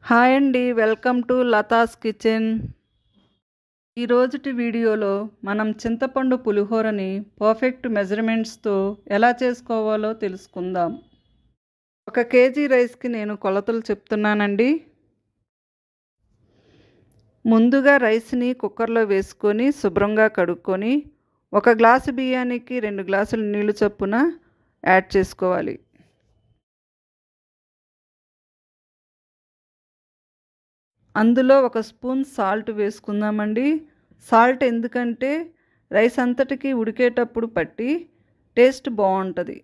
Hi అండి. Welcome to Latha's kitchen. ఈ రోజుటి వీడియోలో మనం చింతపండు పులిహోరని పర్ఫెక్ట్ మెజర్మెంట్స్తో ఎలా చేసుకోవాలో తెలుసుకుందాం. 1 కేజీ రైస్కి నేను కొలతలు చెప్తున్నానండి. ముందుగా రైస్ని కుక్కర్లో వేసుకొని శుభ్రంగా కడుక్కొని 1 గ్లాసు బియ్యానికి 2 గ్లాసుల నీళ్లు చొప్పున యాడ్ చేసుకోవాలి. అందులో 1 స్పూన్ సాల్ట్ వేసుకుందామండి. సాల్ట్ ఎందుకంటే రైస్ అంతటికి ఉడికేటప్పుడు పట్టి టేస్ట్ బాగుంటుంది.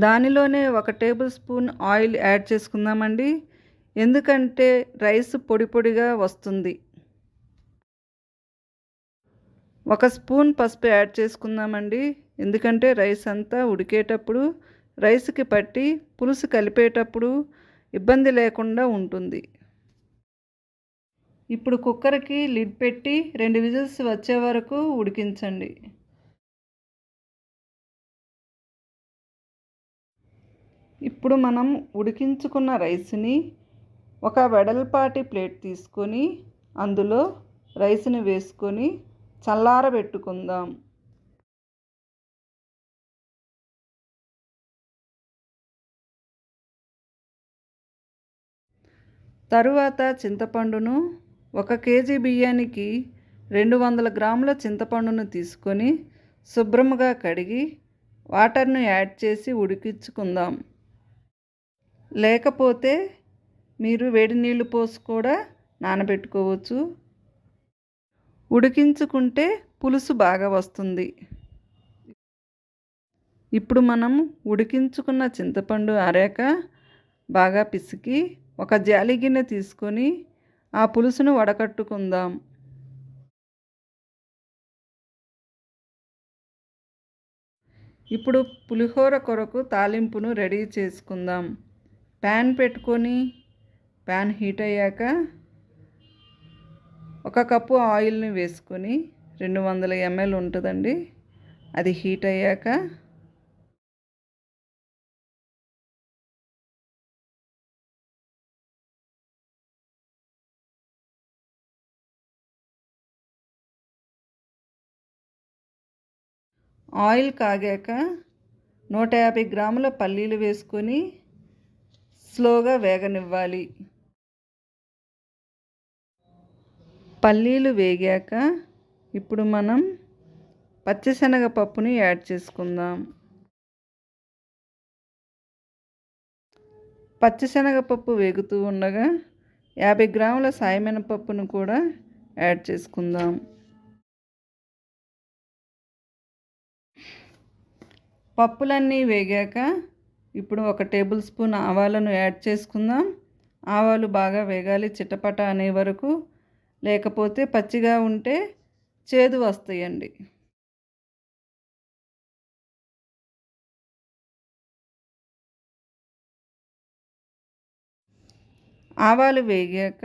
దానిలోనే 1 టేబుల్ స్పూన్ ఆయిల్ యాడ్ చేసుకుందామండి. ఎందుకంటే రైస్ పొడి పొడిగా వస్తుంది. 1 స్పూన్ పసుపు యాడ్ చేసుకుందామండి. ఎందుకంటే రైస్ అంతా ఉడికేటప్పుడు రైస్కి పట్టి పులుసు కలిపేటప్పుడు ఇబ్బంది లేకుండా ఉంటుంది. ఇప్పుడు కుక్కర్కి లిడ్ పెట్టి 2 విజిల్స్ వచ్చే వరకు ఉడికించండి. ఇప్పుడు మనం ఉడికించుకున్న రైస్ని ఒక వెడల్పాటి ప్లేట్ తీసుకొని అందులో రైస్ని వేసుకొని చల్లారబెట్టుకుందాం. తరువాత చింతపండును 1 కేజీ బియ్యానికి 200 గ్రాముల చింతపండును తీసుకొని శుభ్రంగా కడిగి వాటర్ను యాడ్ చేసి ఉడికించుకుందాం. లేకపోతే మీరు వేడి నీళ్ళు పోసి కూడా నానబెట్టుకోవచ్చు. ఉడికించుకుంటే పులుసు బాగా వస్తుంది. ఇప్పుడు మనం ఉడికించుకున్న చింతపండు ఆరాక బాగా పిసికి ఒక జాలి గిన్నె తీసుకొని ఆ పులుసును వడకట్టుకుందాం. ఇప్పుడు పులిహోర కొరకు తాలింపును రెడీ చేసుకుందాం. ప్యాన్ పెట్టుకొని ప్యాన్ హీట్ అయ్యాక 1 కప్పు ఆయిల్ని వేసుకొని 200 ml ఉంటుందండి. అది హీట్ అయ్యాక ఆయిల్ కాగాక 150 గ్రాముల పల్లీలు వేసుకొని స్లోగా వేగనివ్వాలి. పల్లీలు వేగాక ఇప్పుడు మనం పచ్చిశనగపప్పుని యాడ్ చేసుకుందాం. పచ్చిశనగపప్పు వేగుతూ ఉండగా 50 గ్రాముల సాయి మినపప్పును కూడా యాడ్ చేసుకుందాం. పప్పులన్నీ వేగాక ఇప్పుడు 1 టేబుల్ స్పూన్ ఆవాలను యాడ్ చేసుకుందాం. ఆవాలు బాగా వేగాలి, చిటపట అనే వరకు. లేకపోతే పచ్చిగా ఉంటే చేదు వస్తాయండి. ఆవాలు వేగాక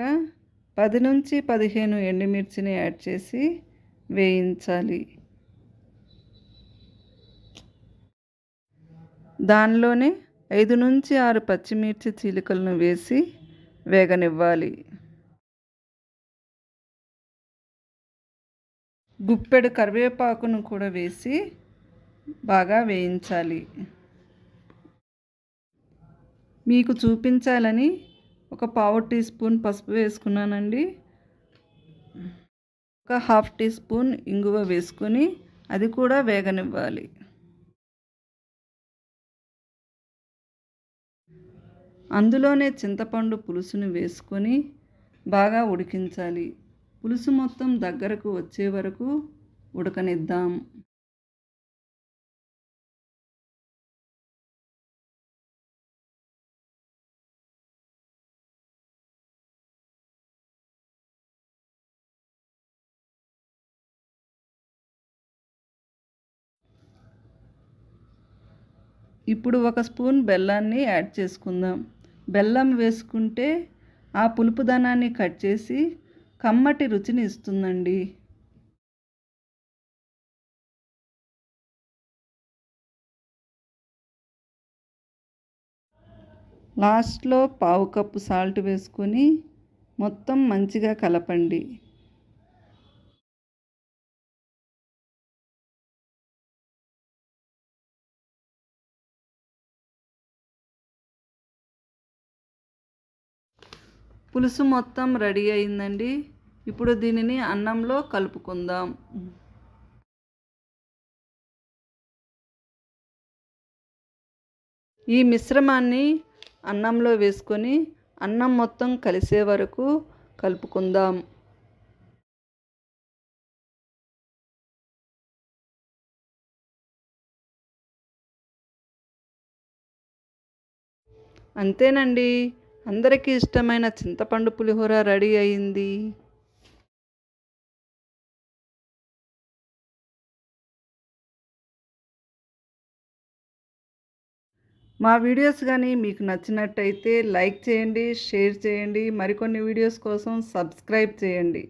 10 నుంచి 15 ఎండుమిర్చిని యాడ్ చేసి వేయించాలి. దానిలోనే 5 నుంచి 6 పచ్చిమిర్చి చీలికలను వేసి వేగనివ్వాలి. గుప్పెడు కరివేపాకును కూడా వేసి బాగా వేయించాలి. మీకు చూపించాలని 1 పావు టీ స్పూన్ పసుపు వేసుకున్నానండి. 1 హాఫ్ టీ స్పూన్ ఇంగువ వేసుకొని అది కూడా వేగనివ్వాలి. అందులోనే చింతపండు పులుసును వేసుకొని బాగా ఉడికించాలి. పులుసు మొత్తం దగ్గరకు వచ్చే వరకు ఉడకనిద్దాం. ఇప్పుడు 1 స్పూన్ బెల్లాన్ని యాడ్ చేసుకుందాం. బెల్లం వేసుకుంటే ఆ పులుపుదనాన్ని కట్ చేసి కమ్మటి రుచిని ఇస్తుందండి. లాస్ట్లో పావు కప్పు సాల్ట్ వేసుకొని మొత్తం మంచిగా కలపండి. పులుసు మొత్తం రెడీ అయిందండి. ఇప్పుడు దీనిని అన్నంలో కలుపుకుందాం. ఈ మిశ్రమాన్ని అన్నంలో వేసుకొని అన్నం మొత్తం కలిసే వరకు కలుపుకుందాం. అంతేనండి, అందరికీ ఇష్టమైన చింతపండు పులిహోర రెడీ అయింది. మా వీడియోస్ కానీ మీకు నచ్చినట్టయితే లైక్ చేయండి, షేర్ చేయండి. మరికొన్ని వీడియోస్ కోసం సబ్స్క్రైబ్ చేయండి.